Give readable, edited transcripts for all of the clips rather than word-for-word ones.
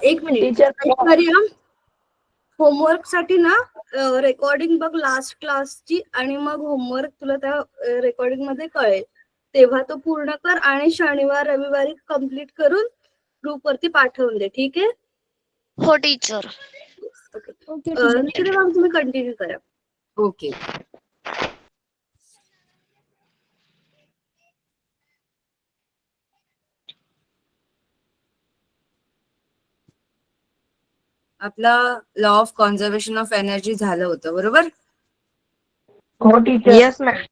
एक minute homework साठी ना रेकॉर्डिंग बघ लास्ट क्लासची आणि मग होमवर्क तुला त्या रेकॉर्डिंग मध्ये कळेल तेव्हा तो पूर्ण कर आणि शनिवार रविवारी कम्प्लीट करून ग्रुप वरती पाठवून दे. ठीक आहे? हो टीचर. मग तुम्ही कंटिन्यू करा. ओके. आपला law of conservation of energy झालं होतं बरोबर. हो टीचर. Yes ma'am.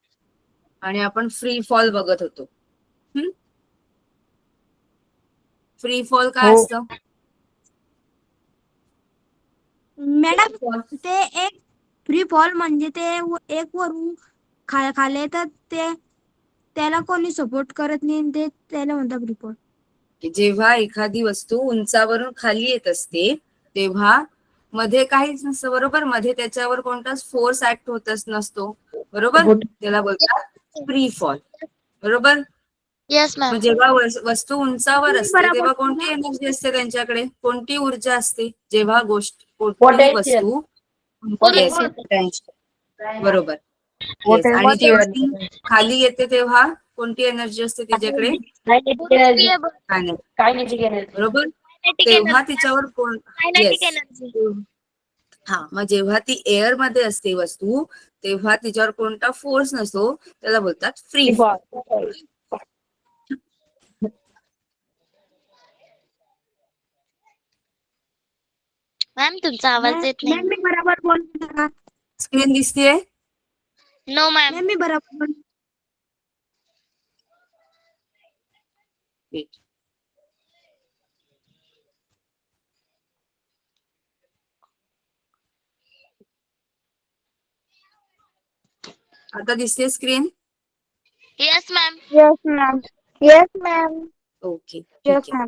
आणि आपण फ्री फॉल बघत होतो. फ्री फॉल काय असतं मॅडम? ते एक फ्री फॉल म्हणजे ते एक वरून खाली तर ते त्याला कोणी सपोर्ट करत नाही ते त्याला म्हणतात फ्री फॉल. जेव्हा एखादी वस्तू उंचावरून खाली येत असते तेव्हा मध्ये काहीच नसतं बरोबर. मध्ये त्याच्यावर कोणताच फोर्स ऍक्ट होतच नसतो बरोबर. त्याला बोलतात फ्री फॉल बरोबर. Yes ma'am. जेव्हा वस्तू उंचावर असते तेव्हा कोणती एनर्जी असते त्यांच्याकडे, कोणती ऊर्जा असते जेव्हा कोणतीही वस्तू बरोबर. आणि जेव्हा ती खाली येते तेव्हा कोणती एनर्जी असते तिच्याकडे, बरोबर. तेव्हा तिच्यावर मग जेव्हा ती एअर मध्ये असते वस्तू तेव्हा तिच्यावर कोणता फोर्स नसतो त्याला बोलतात फ्री फॉल. मॅम तुमचा आवाज येत नाही. मी बरोबर बोलते का? स्क्रीन दिसतेय? No ma'am. मी बरोबर आता दिसते screen? Yes ma'am. Yes ma'am. Yes ma'am. Okay ठीक आहे.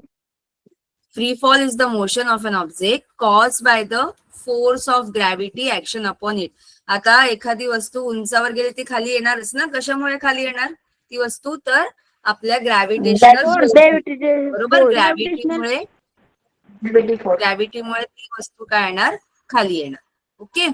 Free fall is the motion of an object caused by the force of gravity action upon it. आता एखादी वस्तू उंचावर गेली ती खाली येणारच ना. कशामुळे खाली येणार ती वस्तू? तर आपल्या ग्रॅव्हिटेशनल बरोबर. ग्रॅव्हिटीमुळे ती वस्तू काय येणार, खाली येणार. ओके.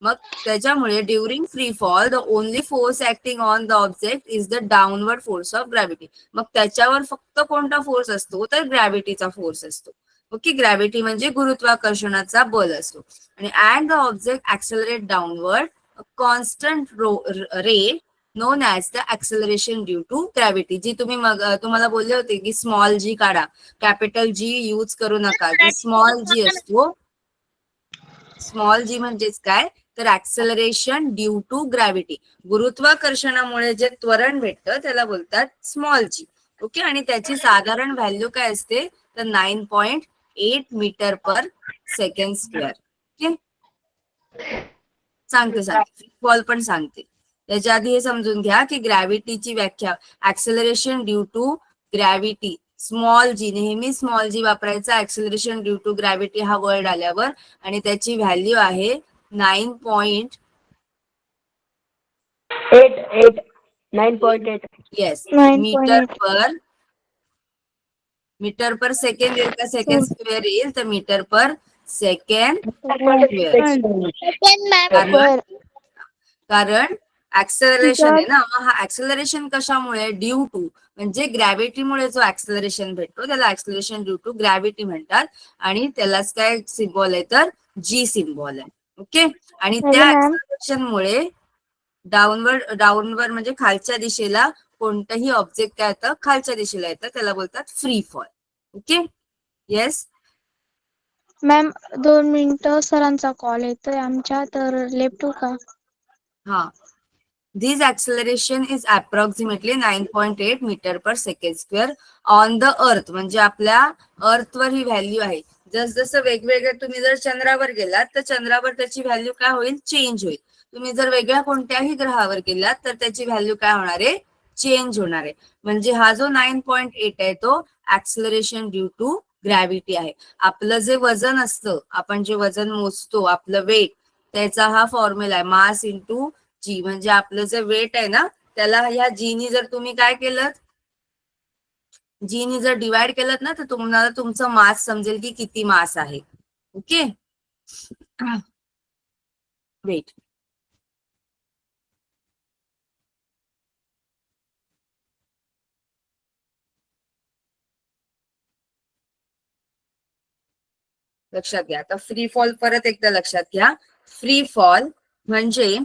मग त्याच्यामुळे during free fall the only force acting on the object is the downward force of gravity. मग त्याच्यावर फक्त कोणता फोर्स असतो तर ग्रॅव्हिटीचा फोर्स असतो. ओके. ग्रॅव्हिटी म्हणजे गुरुत्वाकर्षणाचा बल असतो. आणि at the object accelerate downward constant rate known as the acceleration due to gravity. जी तुम्ही मग तुम्हाला बोलले होते की स्मॉल जी काढा, कॅपिटल जी यूज करू नका. जो स्मॉल जी असतो, स्मॉल जी म्हणजेच काय तर ऍक्सेलरेशन ड्यू टू ग्रॅव्हिटी. गुरुत्वाकर्षणामुळे जे त्वरण भेटतं त्याला बोलतात स्मॉल जी. ओके. आणि त्याची साधारण व्हॅल्यू काय असते तर 9.8 metre per second square. Okay. सांगते फॉल पण सांगते. त्याच्या आधी हे समजून घ्या की ग्रॅव्हिटीची व्याख्या acceleration due to gravity, small g, नेहमी स्मॉल जी वापरायचा ऍक्सेलरेशन ड्यू टू ग्रॅव्हिटी हा वर्ड आल्यावर. आणि त्याची व्हॅल्यू आहे 9.8. येस. मीटर पर सेकंड येईल का सेकंड स्क्वेअर येईल तर मीटर पर सेकंड स्क्वेअर. कारण ऍक्सेलरेशन आहे ना. मग हा ऍक्सेलरेशन कशामुळे ड्यू टू म्हणजे ग्रॅव्हिटीमुळे जो ऍक्सेलरेशन भेटतो त्याला ऍक्सेलरेशन ड्यू टू ग्रॅव्हिटी म्हणतात. आणि त्यालाच काय सिम्बॉल आहे तर जी सिम्बॉल आहे. ओके. आणि त्या ऍक्सेलरेशनमुळे डाऊनवर्ड म्हणजे खालच्या दिशेला कोणतंही ऑब्जेक्ट काय येतं खालच्या दिशेला येतं त्याला बोलतात free fall. Okay. Yes ma'am 2 मिनिटं, सरांचा कॉल येतोय आमच्या, तर लेफ्ट का? हा. This acceleration is approximately 9.8 metre per second square on the earth. म्हणजे आपल्या अर्थवर ही व्हॅल्यू आहे. जसं वेगवेगळे तुम्ही जर चंद्रावर गेलात तर चंद्रावर त्याची व्हॅल्यू काय होईल चेंज होईल. तुम्ही जर वेगळ्या कोणत्याही ग्रहावर गेलात तर त्याची व्हॅल्यू काय होणार आहे चेंज होणार आहे. म्हणजे हा जो 9.8 आहे तो ऍक्सेलरेशन ड्यू टू ग्रॅव्हिटी आहे. आपलं जे वजन असतं, आपण जे वजन मोजतो आपलं वेट, त्याचा हा फॉर्म्युला आहे मास इंटू जी. म्हणजे आपलं जे वेट आहे ना त्याला ह्या जीनी जर तुम्ही काय केलं जीनी जर डिवाइड केलं ना तर तुम्हाला तुमचं मास समजेल की किती मास आहे. Okay, wait. लक्षात घ्या. आता फ्री फॉल परत एकदा लक्षात घ्या. फ्री फॉल म्हणजे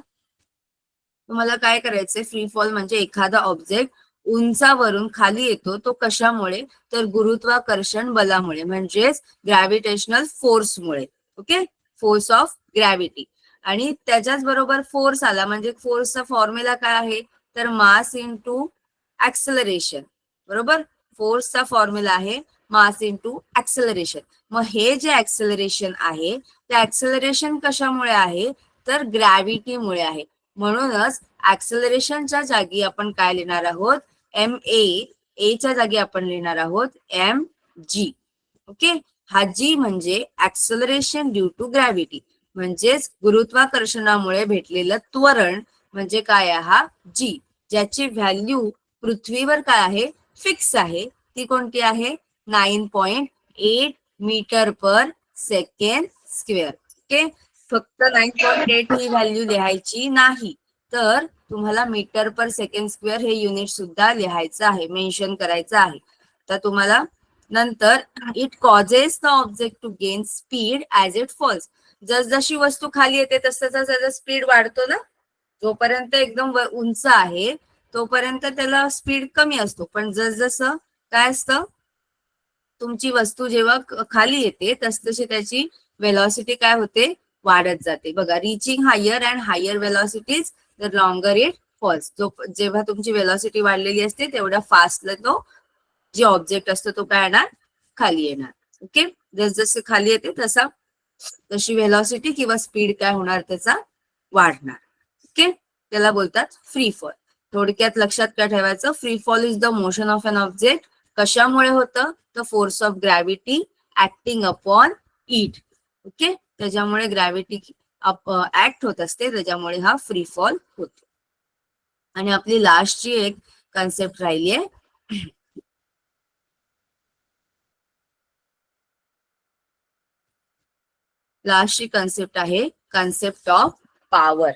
तुम्हाला काय करायचंय, फ्री फॉल म्हणजे एखादा ऑब्जेक्ट उंचावरून खाली येतो, तो कशामुळे, तर गुरुत्वाकर्षण बलामुळे म्हणजेच ग्रॅव्हिटेशनल फोर्समुळे. Okay, force of gravity. आणि त्याच्याच बरोबर फोर्स आला म्हणजे फोर्सचा फॉर्म्युला काय आहे, तर मास इंटू ऍक्सलरेशन. बरोबर, फोर्सचा फॉर्म्युला आहे मास इंटू ऍक्सलरेशन. मग हे जे ऍक्सलरेशन आहे ते ऍक्सलरेशन कशामुळे आहे, तर ग्रॅव्हिटीमुळे आहे. म्हणूनच ऍक्सलरेशनच्या जागी आपण काय लिहिणार आहोत, एम ए च्या जागी आपण लिहिणार आहोत एम जी. ओके, हा जी म्हणजे ऍक्सलरेशन ड्यू टू ग्रॅव्हिटी म्हणजेच गुरुत्वाकर्षणामुळे भेटलेलं त्वरण म्हणजे काय आहे, हा जी, ज्याची व्हॅल्यू पृथ्वीवर काय आहे, फिक्स आहे. ती कोणती आहे, 9.8 metre per second square. Okay, फक्त 9.8 ही व्हॅल्यू लिहायची नाही, तर तुम्हाला मीटर पर सेकंड स्क्वेअर हे युनिट सुद्धा लिहायचं आहे, मेन्शन करायचं आहे. तर तुम्हाला नंतर it causes the object to gain speed as it falls. जसजशी वस्तू खाली येते तसं त्याचा स्पीड वाढतो ना. जोपर्यंत एकदम उंच आहे तोपर्यंत त्याला स्पीड कमी असतो, पण जसजसं काय असतं, तुमची वस्तू जेव्हा खाली येते तसतशी त्याची वेलॉसिटी काय होते, वाढत जाते. बघा, reaching higher and higher velocities the longer it falls. जेव्हा तुमची वेलॉसिटी वाढलेली असते तेवढ्या फास्टला तो जे ऑब्जेक्ट असतो तो काय येणार, खाली येणार. ओके, जसजसे खाली येते तशी वेलॉसिटी किंवा स्पीड काय होणार, त्याचा वाढणार. ओके, त्याला बोलतात फ्री फॉल. थोडक्यात लक्षात काय ठेवायचं, free fall is the motion of an object. कशामुळे होतं, the force of gravity acting upon it. Okay, त्याच्यामुळे ग्रॅव्हिटी ऍक्ट होत असते, त्याच्यामुळे हा फ्री फॉल होतो. आणि आपली लास्टची एक कन्सेप्ट राहिली आहे, लास्टची कन्सेप्ट आहे कन्सेप्ट ऑफ पॉवर.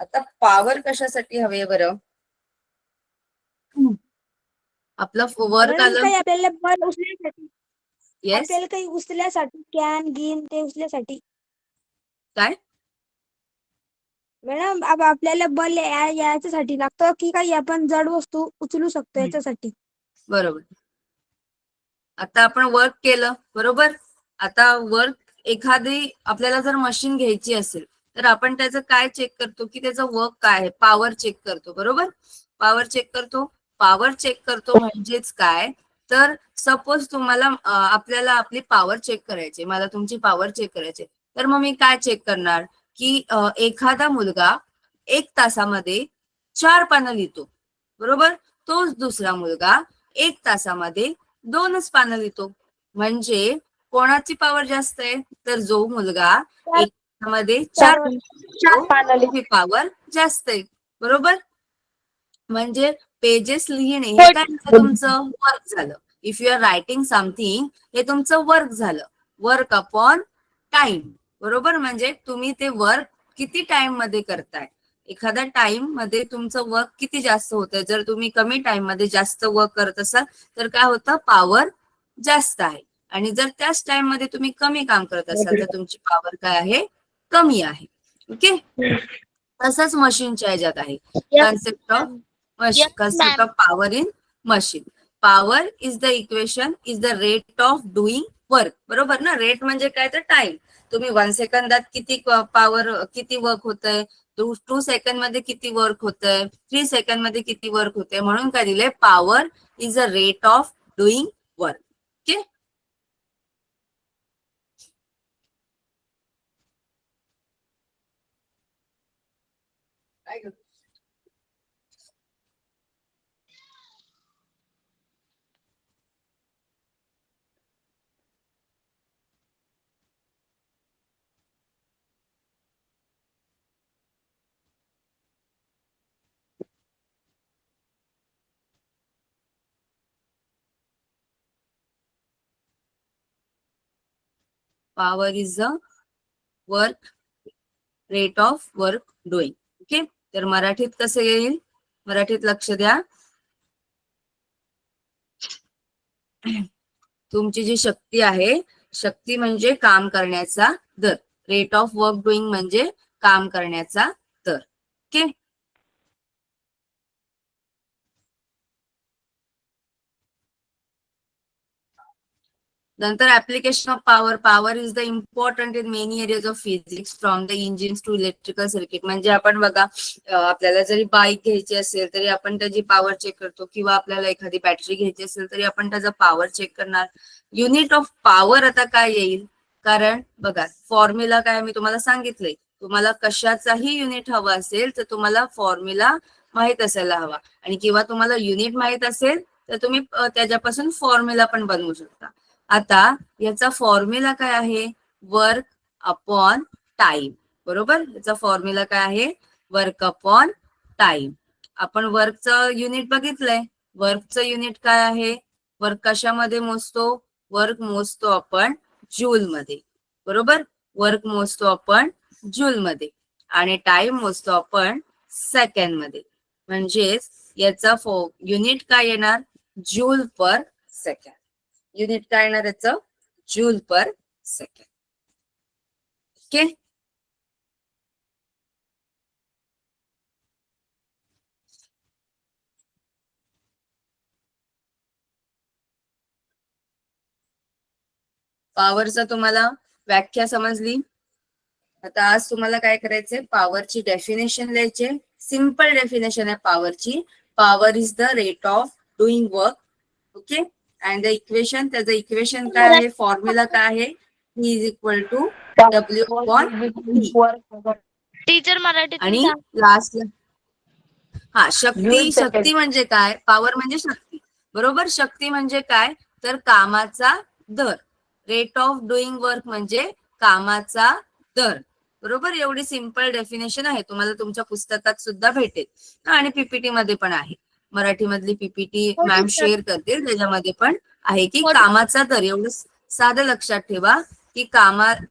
आता पॉवर कशासाठी हवे बरं, आपलं वर्क मॅडम आलं. काही आपल्याला बल उचलण्यासाठी, येस, आपल्याला काही उचलण्यासाठी कॅन गिन ते उचलण्यासाठी. काय मॅडम आपल्याला बल याच्यासाठी लागतं की काही आपण जड वस्तू उचलू शकतो याच्यासाठी. बरोबर. आता आपण वर्क केलं, बरोबर. आता वर्क, एखादी आपल्याला जर मशीन घ्यायची असेल तर आपण त्याचं काय चेक करतो, की त्याचं वर्क काय आहे, पॉवर चेक करतो. बरोबर, पॉवर चेक करतो. पॉवर चेक करतो म्हणजेच काय, तर सपोज तुम्हाला आपल्याला आपली पॉवर चेक करायची, मला तुमची पॉवर चेक करायची, तर मग मी काय चेक करणार, की एखादा मुलगा 1 तासामध्ये 4 पानं लिहितो, बरोबर. तोच दुसरा मुलगा 1 तासामध्ये 2च पानं लिहितो. म्हणजे कोणाची पॉवर जास्त आहे, तर जो मुलगा 1 तासामध्ये 4 त्याची पॉवर जास्त आहे. बरोबर, म्हणजे पेजेस लिहिणे हे काय झालं, तुमचं वर्क झालं. If you are writing something, हे तुमचं वर्क झालं, वर्क अपॉन टाइम. बरोबर, म्हणजे तुम्ही ते वर्क किती टाइम मध्ये करताय, एखाद्या टाइम मध्ये तुमचं वर्क किती जास्त होतंय. जर तुम्ही कमी टाइम मध्ये जास्त वर्क करत असाल तर काय होतं, पॉवर जास्त आहे. आणि जर त्याच टाइम मध्ये तुम्ही कमी काम करत असाल तर तुमची पॉवर काय आहे, कमी आहे. ओके, तसंच मशीनच्या ह्याच्यात आहे concept of Yes, concept ma'am. of power in machine. Power is the equation is the rate of doing work. बरोबर ना, रेट म्हणजे काय, तर टाइम. तुम्ही 1 सेकंदात किती पॉवर, किती वर्क होतंय, 2 सेकंद मध्ये किती वर्क होतंय, 3 सेकंद मध्ये किती वर्क होतंय. म्हणून काय दिलंय, power is a rate of doing work. Okay, power is the work rate of work doing. Okay, तर मराठीत कसं येईल? मराठीत लक्ष द्या. तुमची जी शक्ती आहे, शक्ती म्हणजे काम करण्याचा दर. रेट ऑफ वर्क डुईंग म्हणजे काम करण्याचा दर. ओके, नंतर application of power. Power is the important in many areas of physics from the engines to electrical circuit. म्हणजे आपण बघा, आपल्याला जरी बाईक घ्यायची असेल तरी आपण त्याची पॉवर चेक करतो, किंवा आपल्याला एखादी बॅटरी घ्यायची असेल तरी आपण त्याचा पॉवर चेक करणार. युनिट ऑफ पॉवर आता काय येईल? कारण बघा, फॉर्म्युला काय मी तुम्हाला सांगितलंय. तुम्हाला कशाचाही युनिट हवा असेल तर तुम्हाला फॉर्म्युला माहित असायला हवा, आणि किंवा तुम्हाला युनिट माहित असेल तर तुम्ही त्याच्यापासून फॉर्म्युला पण बनवू शकता. आता याचा फॉर्म्युला काय आहे? Work upon time. बरोबर, याचा फॉर्म्युला काय आहे? Work upon time. आपण वर्कचं युनिट बघितलंय. वर्कचं युनिट काय आहे? वर्क कशामध्ये मोजतो? वर्क मोजतो आपण जूल मध्ये. बरोबर, वर्क मोजतो आपण जूल मध्ये, आणि टाइम मोजतो आपण सेकंड मध्ये. म्हणजेच याचा युनिट काय येणार? Joule per second. युनिट काय येणार याचं? Joule per second. ओके, पॉवरचा तुम्हाला व्याख्या समजली. आता आज तुम्हाला काय करायचंय? पॉवरची डेफिनेशन लिहायचे. सिंपल डेफिनेशन आहे पॉवरची. Power is the rate of doing work. Okay, and the equation, त्याचं इक्वेशन काय आहे? फॉर्म्युला काय आहे? E is equal to W upon T. Teacher मराठीतून आणि सांग. लास्टला शक्ती. शक्ती म्हणजे काय? पॉवर म्हणजे शक्ती. बरोबर, शक्ती म्हणजे काय? तर कामाचा दर. रेट ऑफ डुईंग वर्क म्हणजे कामाचा दर. बरोबर, एवढी सिंपल डेफिनेशन आहे. तुम्हाला तुमच्या पुस्तकात सुद्धा भेटेल, आणि पीपीटी मध्ये पण आहे. मराठी मधली पीपीटी हो मॅम टीचर. शेअर करतील, त्याच्यामध्ये पण आहे की हो कामाचा दर. एवढं साधं लक्षात ठेवा की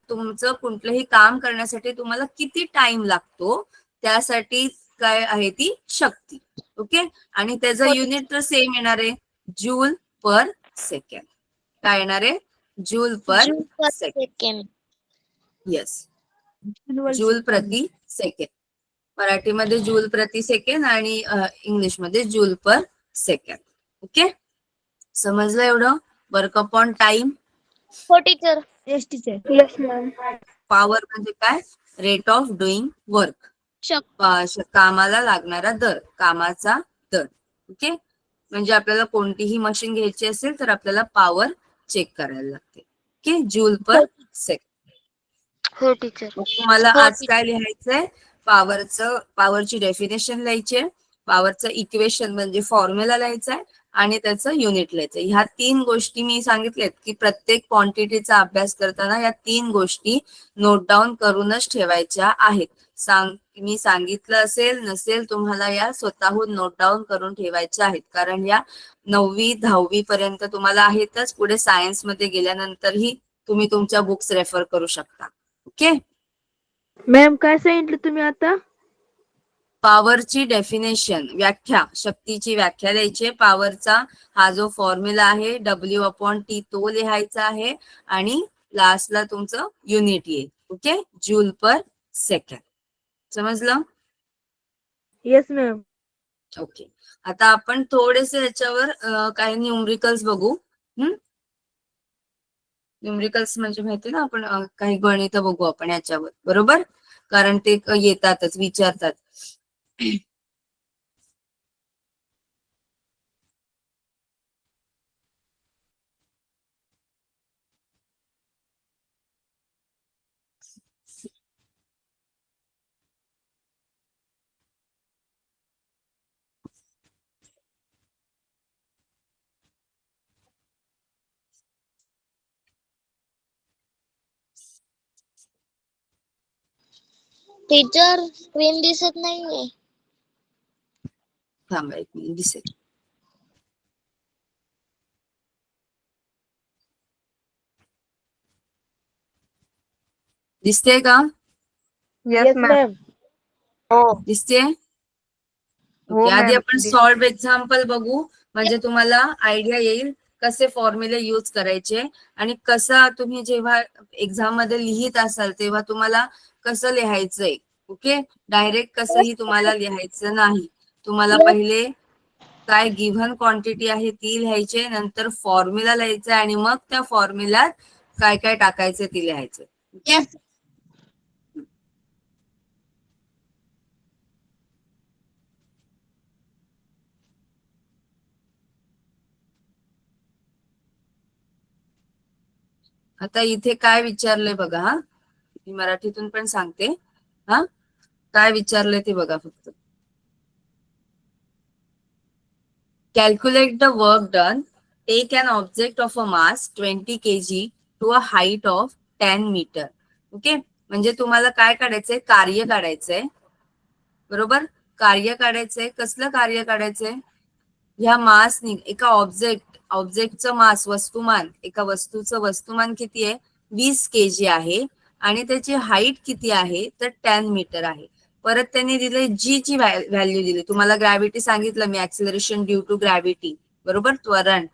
तुमचं कुठलंही काम करण्यासाठी तुम्हाला किती टाइम लागतो, त्यासाठी काय आहे ती शक्ती. ओके, आणि त्याचं युनिट तर सेम येणार आहे, जूल पर सेकंड. काय येणार आहे? जूल पर joule per second. Second. Yes, joule प्रति सेकंड. मराठीमध्ये जूल प्रति सेकंड आणि इंग्लिशमध्ये जूल पर सेकंड. ओके, समजलं एवढं? Work upon time. हो टीचर. Yes teacher. पॉवर म्हणजे काय? Rate of doing work. कामाला लागणारा दर, कामाचा दर. ओके, म्हणजे आपल्याला कोणतीही मशीन घ्यायची असेल तर आपल्याला पॉवर चेक करायला लागते. Okay, joule per second. हो टीचर. तुम्हाला हो आज काय लिहायचंय? पॉवरची डेफिनेशन लिहायची, पॉवरचं इक्वेशन म्हणजे फॉर्म्युला लिहायचा आहे, आणि त्याचं युनिट लिहायचं. ह्या 3 गोष्टी मी सांगितल्यात की प्रत्येक क्वांटिटीचा अभ्यास करताना या 3 गोष्टी नोट डाऊन करूनच ठेवायच्या आहेत. मी सांगितलं असेल नसेल, तुम्हाला या स्वतःहून नोट डाऊन करून ठेवायच्या आहेत, कारण या 9वी 10वी पर्यंत तुम्हाला आहेतच. पुढे सायन्स मध्ये गेल्यानंतरही तुम्ही तुमच्या बुक्स रेफर करू शकता. ओके, मॅम काय सांगितलं तुम्ही आता? पॉवरची डेफिनेशन, व्याख्या, शक्तीची व्याख्या द्यायची. पॉवरचा हा जो फॉर्म्युला आहे डब्ल्यू अपॉन टी, तो लिहायचा आहे, आणि लास्टला तुमचं युनिट येईल. Okay, joule per second. समजलं? Yes ma'am. ओके, आता आपण थोडेसे याच्यावर काही न्यूमरिकल्स बघू. न्यूमरिकल्स म्हणजे माहिती ना, आपण काही गणित बघू आपण याच्यावर. बरोबर, कारण ते येतातच, विचारतात. टीचर स्क्रीन दिसत नाहीये. थांबा एक मिनिट, दिसेल. दिसते का? Yes ma'am. दिसते? हो ओके, आधी मॅम. आपण सॉल्व एक्झाम्पल बघू, म्हणजे तुम्हाला आयडिया येईल कसे फॉर्म्युले यूज करायचे आणि कसा तुम्ही जेव्हा एक्झाम मध्ये लिहित असाल तेव्हा तुम्हाला कसं लिहायचंय. ओके, डायरेक्ट कसंही तुम्हाला लिहायचं नाही. तुम्हाला पहिले काय गिव्हन क्वांटिटी आहे ती लिहायची, नंतर फॉर्म्युला लिहायचा आणि मग त्या फॉर्म्युल्यात काय काय टाकायचं ती लिहायचं. ओके, आता इथे काय विचारलंय बघा. हा, मी मराठीतून पण सांगते. हा, काय विचारलंय ते बघा फक्त. Calculate the work done. Take an object of a mass 20 kg to a height of 10 metre. Okay, म्हणजे तुम्हाला काय काढायचंय? कार्य काढायचंय. बरोबर, कार्य काढायचंय. कसलं कार्य काढायचंय? ह्या मासनी एका ऑब्जेक्टचं मास, वस्तुमान, एका वस्तूचं वस्तुमान किती आहे? 20 kg आहे आणि त्याची हाईट किती आहे? तर 10 मीटर आहे. परत त्यांनी दिले जी ची व्हॅल्यू दिली. तुम्हाला ग्रॅव्हिटी सांगितलं मी, ऍक्सिलरेशन ड्यू टू ग्रॅव्हिटी, बरोबर, त्वरण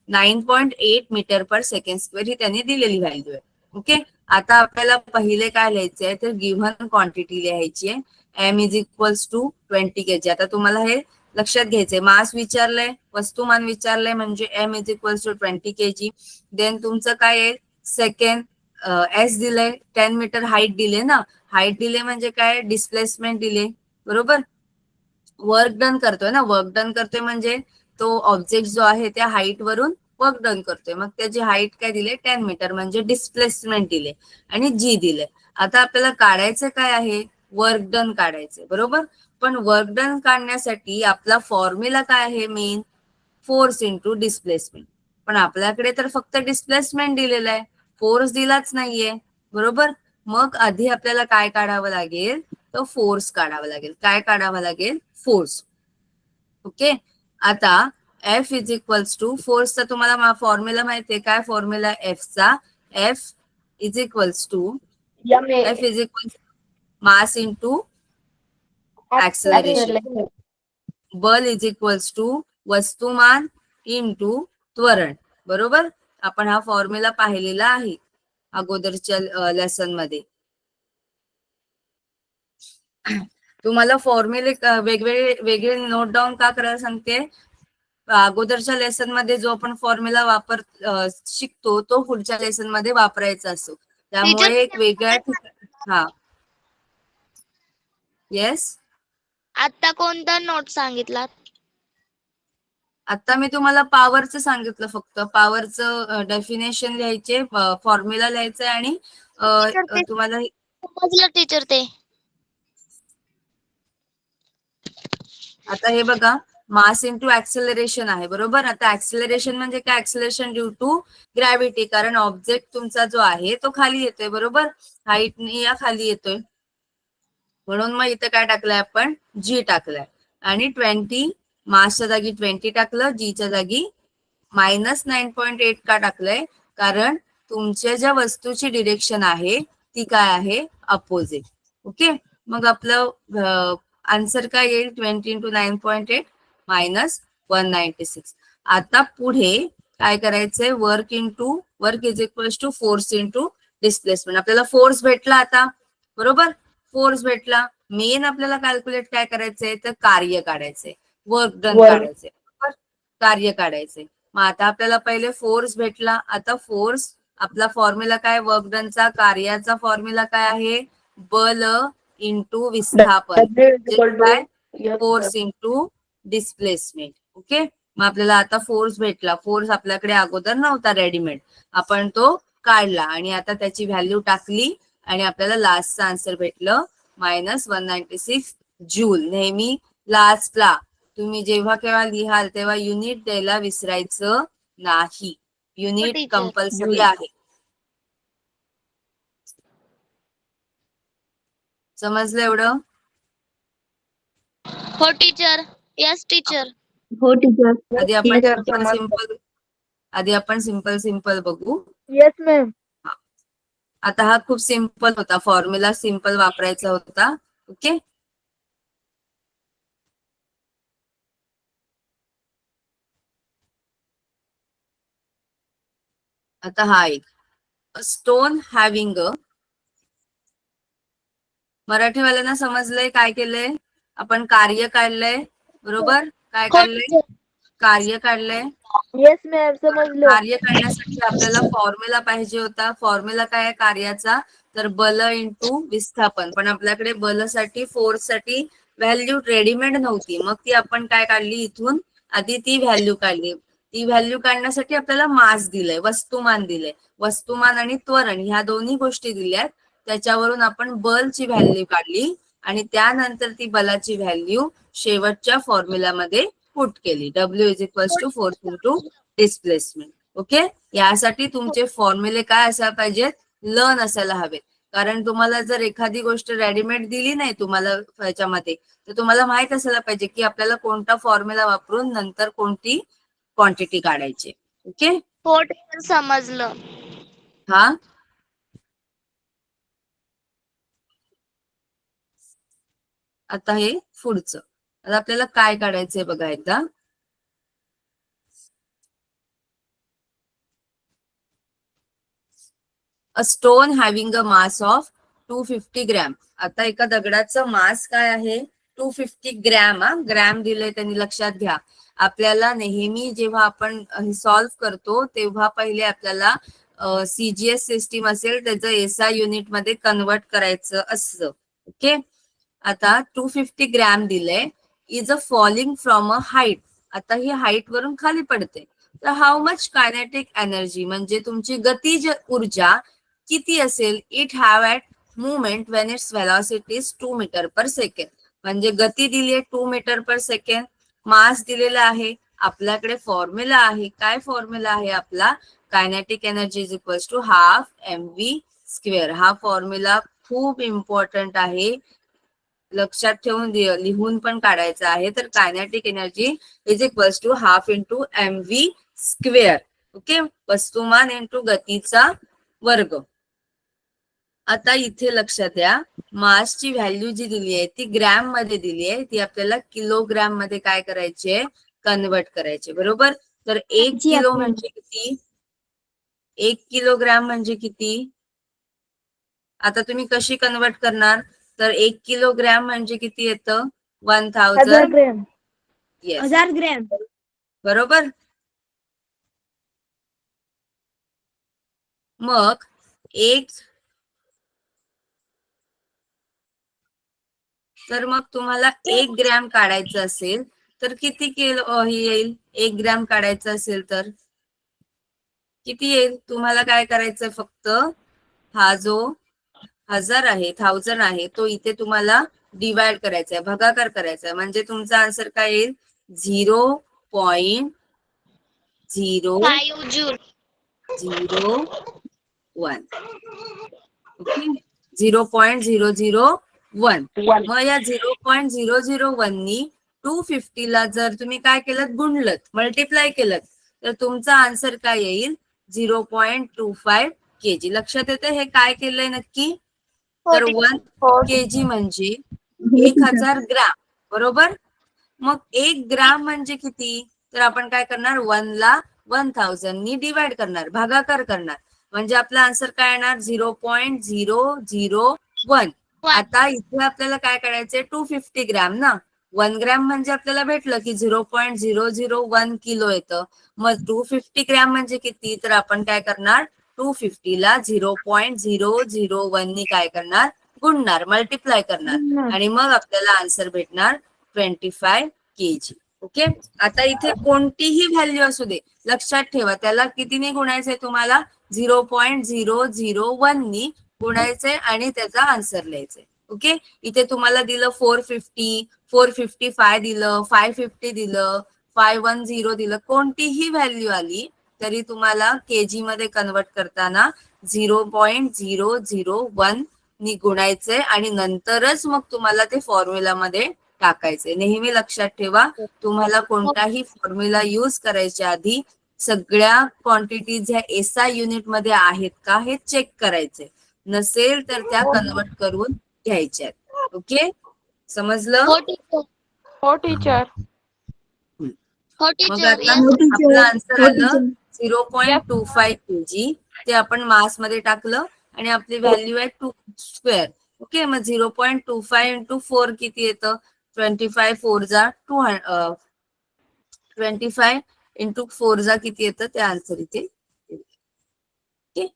9.8 मीटर पर सेकंड स्क्वेअर ही त्यांनी दिलेली व्हॅल्यू आहे. ओके, आता आपल्याला पहिले काय लिहायचं आहे? तर गिव्हन क्वांटिटी लिहायची आहे. m is equals to 20 kg. आता तुम्हाला हे लक्षात घ्यायचंय, मास विचारलंय, वस्तुमान विचारलंय, म्हणजे m is equals to 20 kg. Then तुमचं काय आहे? सेकंड s दिलंय, 10 मीटर हाईट दिले ना. हाईट दिले म्हणजे काय? डिस्प्लेसमेंट दिले, बरोबर. वर्क डन करतोय ना, वर्क डन करतोय म्हणजे तो ऑब्जेक्ट जो आहे त्या हाईट वरून वर्क डन करतोय. मग त्याची हाईट काय दिले? 10 मीटर, म्हणजे डिस्प्लेसमेंट दिले आणि जी दिले. आता आपल्याला काढायचं काय आहे? वर्क डन काढायचंय, बरोबर. पण वर्क डन काढण्यासाठी आपला फॉर्म्युला काय आहे? Main force into displacement. पण आपल्याकडे तर फक्त डिस्प्लेसमेंट दिलेलं आहे, फोर्स दिलाच नाहीये, बरोबर. मग आधी आपल्याला काय काढावं लागेल? तर फोर्स काढावा लागेल. काय काढावा लागेल? फोर्स. ओके, आता F इज इक्वल्स टू फोर्सचा तुम्हाला फॉर्म्युला माहितीये काय? फॉर्म्युला एफचा, F is equals to mass into acceleration. बल इज इक्वल्स टू वस्तुमान इंटू त्वरण, बरोबर. आपण हा फॉर्म्युला पाहिलेला आहे अगोदरच्या लेसन मध्ये. तुम्हाला फॉर्म्युले वेगवेगळे नोट डाऊन का करायला सांगते? अगोदरच्या लेसन मध्ये जो आपण फॉर्म्युला शिकतो तो पुढच्या लेसन मध्ये वापरायचा असतो. त्यामुळे एक वेगळ्या ठिकाणी. हा, येस. आता कोणता नोट सांगितला? आता मी तुम्हाला पॉवरचं सांगितलं, फक्त पॉवरचं डेफिनेशन लिहायचे, फॉर्म्युला लिहायचं आणि तुम्हाला समजलं टीचर ते. आता हे बघा, मास इंटू ऍक्सेलरेशन आहे, बरोबर. आता ऍक्सेलरेशन म्हणजे काय? ऍक्सेलरेशन ड्यू टू ग्रॅव्हिटी, कारण ऑब्जेक्ट तुमचा जो आहे तो खाली येतोय, बरोबर. हाईटनी या खाली येतोय, म्हणून मग इथं काय टाकलंय आपण? जी टाकलाय. आणि 20 मासच्या जागी 20 टाकलं, जीच्या जागी -9.8 का टाकलंय? कारण तुमच्या ज्या वस्तूची डिरेक्शन आहे ती काय आहे? अपोजिट. ओके, मग आपलं आन्सर काय येईल? 20 इंटू 9.8 -196. आता पुढे काय करायचंय? Work is equals to force into displacement. आपल्याला फोर्स भेटला आता, बरोबर. फोर्स भेटला. मेन आपल्याला कॅल्क्युलेट काय करायचंय? तर कार्य काढायचंय, वर्क डन काढायचंय, बरोबर, कार्य काढायचंय. मग आता आपल्याला पहिले फोर्स भेटला. आता फोर्स आपला फॉर्म्युला काय? वर्क डनचा, कार्याचा फॉर्म्युला काय आहे? बल इंटू विस्थापन, काय? Force into displacement. ओके, मग आपल्याला आता फोर्स भेटला. फोर्स आपल्याकडे अगोदर नव्हता रेडीमेड, आपण तो काढला आणि आता त्याची व्हॅल्यू टाकली आणि आपल्याला लास्टचं आन्सर भेटलं -196 जूल. नेहमी लास्टला तुम्ही जेव्हा केव्हा लिहाल तेव्हा युनिट द्यायला विसरायचं नाही. Unit teacher. कंपल्सरी आहे. समजलं एवढं? हो टीचर. Yes teacher. हो टीचर. आधी आपण सिंपल बघू. Yes ma'am. आता हा खूप सिंपल होता, फॉर्म्युला सिंपल वापरायचा होता. ओके. आता हा एक स्टोन हॅव्हिंग अ, मराठीवाल्यांना समजलंय काय केलंय आपण? कार्य काढलंय, बरोबर? काय हो काढलंय? टीचर. कार्य काढलंय. Yes, ma'am. समजलं. कार्य काढण्यासाठी आपल्याला फॉर्म्युला पाहिजे होता. फॉर्म्युला काय आहे कार्याचा? तर बल इंटू विस्थापन. पण आपल्याकडे बलसाठी, फोर्ससाठी व्हॅल्यू रेडीमेड नव्हती. मग ती आपण काय काढली? इथून आधी ती व्हॅल्यू काढली. ती व्हॅल्यू काढण्यासाठी आपल्याला मास दिलंय, वस्तुमान दिलंय. वस्तुमान आणि त्वरण ह्या दोन्ही गोष्टी दिल्यात. त्याच्यावरून आपण बलची व्हॅल्यू काढली आणि त्यानंतर ती बलाची व्हॅल्यू शेवटच्या फॉर्म्युलामध्ये पुट केली. W is equals to force into displacement. Okay. यासाठी तुमचे फॉर्म्युले काय असायला पाहिजेत? लर्न असायला हवेत. कारण तुम्हाला जर एखादी गोष्ट रेडीमेड दिली नाही तुम्हाला ह्याच्यामध्ये, तर तुम्हाला माहित असायला पाहिजे की आपल्याला कोणता फॉर्म्युला वापरून नंतर कोणती क्वांटिटी काढायची. ओके. हो टीचर समजलं. हा. आता हे पुढचं. आता आपल्याला काय काढायचंय बघा एकदा. A stone having a mass of 250 gram. आता एका दगडाचं मास काय आहे? 250 ग्रॅम. ग्रॅम दिलंय त्यांनी, लक्षात घ्या. आपल्याला नेहमी जेव्हा आपण सॉल्व्ह करतो तेव्हा पहिले आपल्याला CGS सिस्टीम असेल त्याचं SI युनिट मध्ये कन्वर्ट करायचं असतं. ओके. आता 250 ग्रॅम दिलंय. Is a falling from a height. आता ही हाईट वरून खाली पडते. तर हाऊ मच कायनेटिक एनर्जी म्हणजे तुमची गतीज ऊर्जा किती असेल? It have at movement when its velocity is 2 metre per second. म्हणजे गती दिली आहे 2 मीटर पर सेकंड. मास दिलेला आहे. आपल्याकडे फॉर्म्युला आहे. काय फॉर्म्युला आहे आपला? Kinetic energy is equals to half mv square. हा फॉर्म्युला खूप इम्पॉर्टंट आहे. लक्षात ठेवून लिहून पण काढायचं आहे. तर kinetic energy is equals to half into mv square. Okay. वस्तुमान इंटू गतीचा वर्ग. आता इथे लक्षात द्या, मासची व्हॅल्यू जी दिली आहे ती ग्रॅम मध्ये दिली आहे. ती आपल्याला किलोग्रॅम मध्ये काय करायचे? कन्वर्ट करायचे, बरोबर? तर 1 जी किलो आपली. म्हणजे किती? 1 किलोग्रॅम म्हणजे किती? आता तुम्ही कशी कन्वर्ट करणार? तर 1 किलोग्रॅम म्हणजे किती येतं? 1000 1000. ग्रॅम. Yes, 1000 gram. बरोबर. मग एक, तर मग तुम्हाला 1 ग्रॅम काढायचं असेल तर किती किलो हे येईल? 1 ग्रॅम काढायचं असेल तर किती येईल? तुम्हाला काय करायचं? फक्त हा जो 1000 आहे, 1000 आहे, तो इथे तुम्हाला डिवाइड करायचा आहे, भागाकार करायचा आहे. म्हणजे तुमचा आन्सर काय येईल? 0.001. ओके. 0.001. मग या 0.001 नी 250 ला जर तुम्ही काय केलं? गुणलं, मल्टिप्लाय केलं, तर तुमचा आन्सर काय येईल? 0.25 kg. लक्षात येते हे काय केलंय नक्की? हो तर टीचर. 1 kg म्हणजे 1000 ग्रॅम, बरोबर? मग 1 ग्राम म्हणजे किती? तर आपण काय करणार? 1 ला 1000 नी डिवाइड करणार, भागाकार करणार. म्हणजे आपला आन्सर काय येणार? 0.001. आता इथे आपल्याला काय करायचंय? 250 ग्रॅम ना. 1 ग्रॅम म्हणजे आपल्याला भेटलं की 0.001 किलो येतं. मग 250 ग्रॅम म्हणजे किती? तर आपण काय करणार? 250 ला 0.001 नी काय करणार? गुणणार, मल्टिप्लाय करणार. आणि मग आपल्याला आन्सर भेटणार 25 kg. ओके. आता इथे कोणतीही व्हॅल्यू असू दे, लक्षात ठेवा त्याला कितीने गुणायचंय? तुम्हाला 0.001 नी गुणायचंय आणि त्याचा आन्सर लिहायचंय. ओके. इथे तुम्हाला दिलं 450, 455 दिलं, 550 दिलं, 510 दिलं, कोणतीही व्हॅल्यू आली तरी तुम्हाला केजी मध्ये कन्वर्ट करताना 0.001 नी गुणायचंय आणि नंतरच मग तुम्हाला ते फॉर्म्युला मध्ये टाकायचे. नेहमी लक्षात ठेवा, तुम्हाला कोणताही फॉर्म्युला यूज करायच्या आधी सगळ्या क्वांटिटीज ह्या SI युनिट मध्ये आहेत का हे चेक करायचे. नसेल तर त्या कन्वर्ट करून घ्यायच्या. ओके, समजलं? हो टीचर. हो टीचर. हो मग टीचर. आता येस. आपलं आन्सर आलं 0.25 kg. ते आपण मास मध्ये टाकलं आणि आपली व्हॅल्यू आहे 2 स्क्वेअर. ओके, मग 0.25 इंटू 4 किती येतं? 25 4 जा 200. 25 इंटू 4 जा किती येतं ते आन्सर इथे. ओके,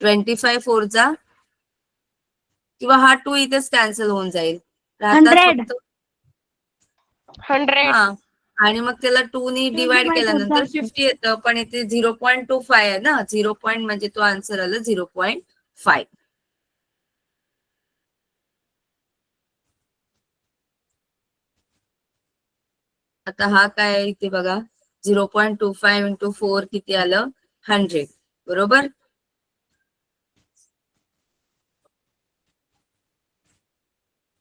25 4 जा, किंवा हा 2 इथेच कॅन्सल होऊन जाईल. राहतात 100. फक्त 100. हा, आणि मग त्याला 2 नी डिवाइड केल्यानंतर 50 येतं. पण इथे 0.25 आहे ना, 0 पॉईंट म्हणजे तो आन्सर आला 0.5. आता हा काय आहे इथे बघा, 0.25 इंटू 4 किती आलं? 100. बरोबर.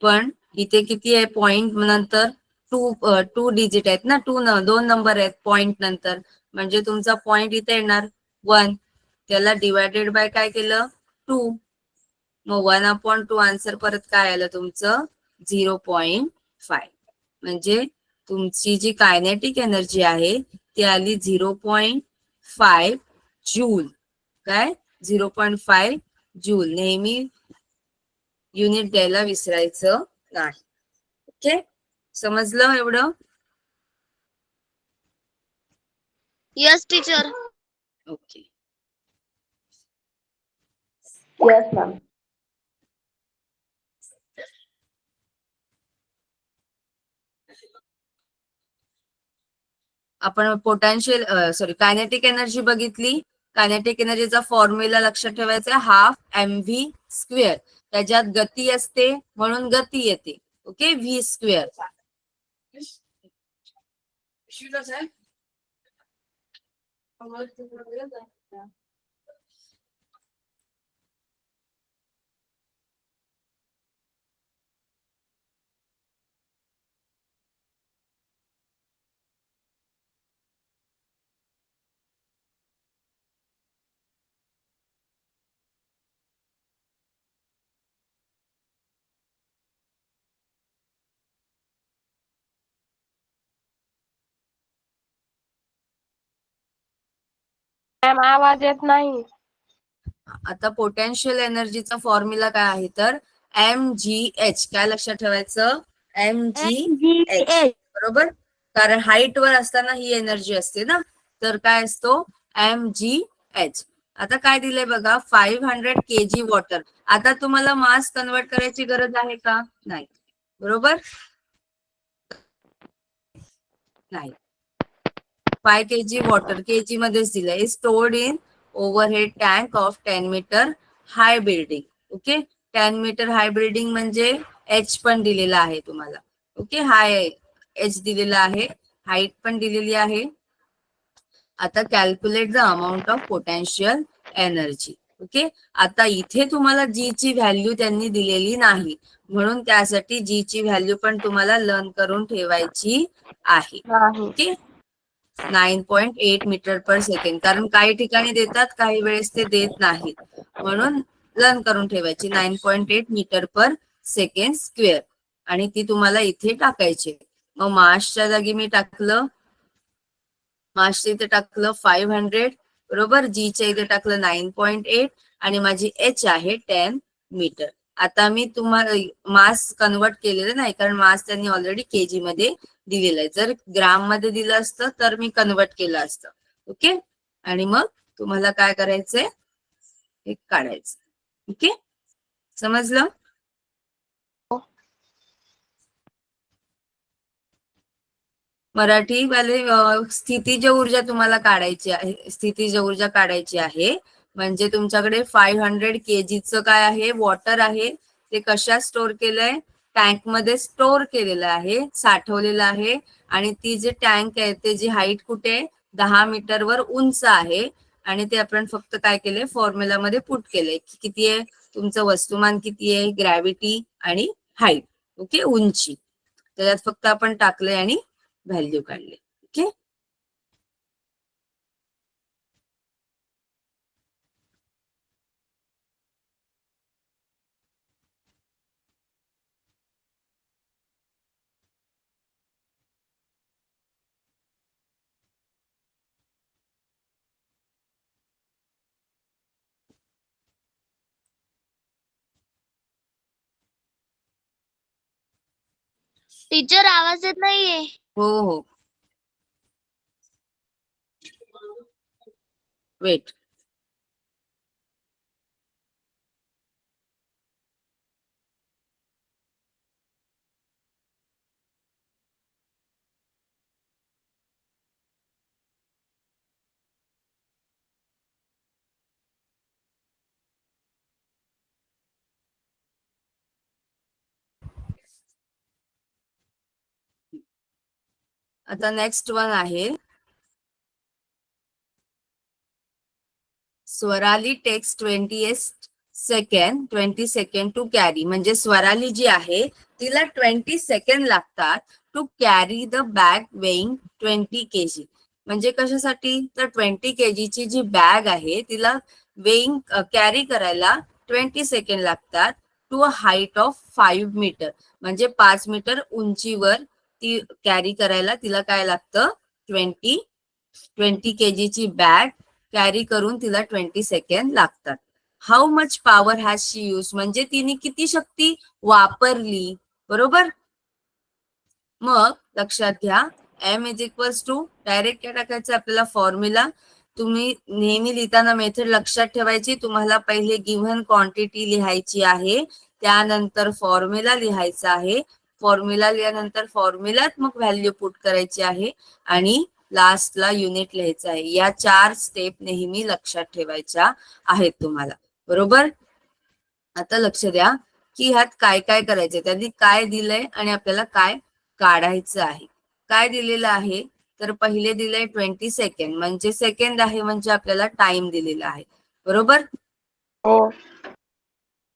पण इथे किती आहे पॉइंट नंतर? 2 डिजिट आहेत ना, 2 नंबर आहेत पॉइंट नंतर, म्हणजे तुमचा पॉइंट इथे येणार 1. त्याला डिवायडेड बाय काय केलं? 2. मग 1/2 आन्सर परत काय आलं तुमचं? 0.5. म्हणजे तुमची जी कायनेटिक एनर्जी आहे ती आली 0.5 जूल. काय? 0.5 जूल. नेहमी युनिट द्यायला विसरायचं नाही. ओके, समजलं एवढं? Yes teacher. Okay. Yes ma'am. आपण पोटॅन्शियल कायनेटिक एनर्जी बघितली. कायनेटिक एनर्जीचा फॉर्म्युला लक्षात ठेवायचा, हाफ mv स्क्वेअर. त्याच्यात गती असते म्हणून गती येते. Okay, V square. मॅम आवाज येत नाही. आता पोटेन्शियल एनर्जीचा फॉर्म्युला काय आहे तर mgh. काय लक्षात ठेवायचं? mgh. बरोबर, कारण हाईट वर असताना ही एनर्जी असते ना, तर काय असतो? mgh. आता काय दिलंय बघा, 500 kg वॉटर. आता तुम्हाला मास कन्वर्ट करायची गरज आहे का? नाही. बरोबर, नाही. 5 kg वॉटर kg मध्येच दिलंय. Stored in overhead tank of 10 metre high building. Okay, 10 metre high building म्हणजे एच पण दिलेला आहे तुम्हाला. ओके, हाय एच दिलेला आहे, हाईट पण दिलेली आहे. आता calculate the amount of potential energy. Okay, आता इथे तुम्हाला जी ची व्हॅल्यू त्यांनी दिलेली नाही, म्हणून त्यासाठी जी ची व्हॅल्यू पण तुम्हाला लर्न करून ठेवायची आहे. नाही. Okay, 9.8 metre per second. कारण काही ठिकाणी देतात, काही वेळेस ते देत नाहीत, म्हणून लर्न करून ठेवायची 9.8 मीटर पर सेकंड स्क्वेअर. आणि ती तुम्हाला इथे टाकायची. मग मासच्या जागी मी टाकलं, मासच्या इथे टाकलं 500. बरोबर, जीच्या इथे टाकलं 9.8 आणि माझी एच आहे 10 मीटर. आता मी तुम्हाला मास कन्वर्ट केलेलं नाही, कारण मास त्यांनी ऑलरेडी केजी मध्ये दिलेलं आहे. जर ग्राम मध्ये दिलं असतं तर मी कन्वर्ट केलं असतं. ओके, आणि मग तुम्हाला काय करायचंय? हे काढायचं. ओके, समजलं? मराठी वाले स्थितीज ऊर्जा तुम्हाला काढायची आहे. स्थितीज ऊर्जा काढायची आहे. म्हणजे तुमच्याकडे 500 kgचं काय आहे? वॉटर आहे. ते कशात स्टोअर केलंय? टँक मध्ये स्टोअर केलेलं आहे, साठवलेलं आहे. आणि ती जे टँक आहे त्याची हाईट कुठे? 10 मीटरवर उंच आहे. आणि ते आपण फक्त काय केलंय? फॉर्म्युला मध्ये पुट केलंय. किती आहे तुमचं वस्तुमान? किती आहे? ग्रॅव्हिटी आणि हाईट. ओके, उंची. त्याच्यात फक्त आपण टाकलंय आणि व्हॅल्यू काढले. ओके, टीचर आवाज येत नाहीये. हो हो, वेट. आता नेक्स्ट वन आहे, Swarali takes 20 second to carry. म्हणजे स्वराली जी आहे तिला 20 सेकंड लागतात to carry the bag weighing 20 kg. म्हणजे कशासाठी, तर 20 kg ची जी बॅग आहे तिला वेइंग कॅरी करायला 20 सेकंड लागतात to a height of 5 metre. म्हणजे 5 मीटर उंचीवर ती कॅरी करायला तिला काय लागतं, 20 kg ची बॅग कॅरी करून तिला 20 सेकंड लागतात. How much power has she use. म्हणजे तिने किती शक्ती वापरली. बरोबर. मग लक्षात घ्या, m is equals to, direct काय टाकायचं आपल्याला फॉर्म्युला. तुम्ही नेहमी लिहिताना मेथड लक्षात ठेवायची. तुम्हाला पहिले गिव्हन क्वांटिटी लिहायची आहे, त्यानंतर फॉर्म्युला लिहायचा आहे. फॉर्म्युला लिहिल्यानंतर फॉर्म्युलात मग व्हॅल्यू पुट करायची आहे आणि लास्टला युनिट लिहायचं आहे. या 4 स्टेप नेहमी लक्षात ठेवायच्या आहेत तुम्हाला. बरोबर. आता लक्ष द्या की ह्यात काय काय करायचंय, त्यांनी काय दिलंय आणि आपल्याला काय काढायचं आहे. काय दिलेलं आहे, तर पहिले दिलंय 20 सेकंड. म्हणजे सेकंड आहे म्हणजे आपल्याला टाइम दिलेला आहे. बरोबर. हो.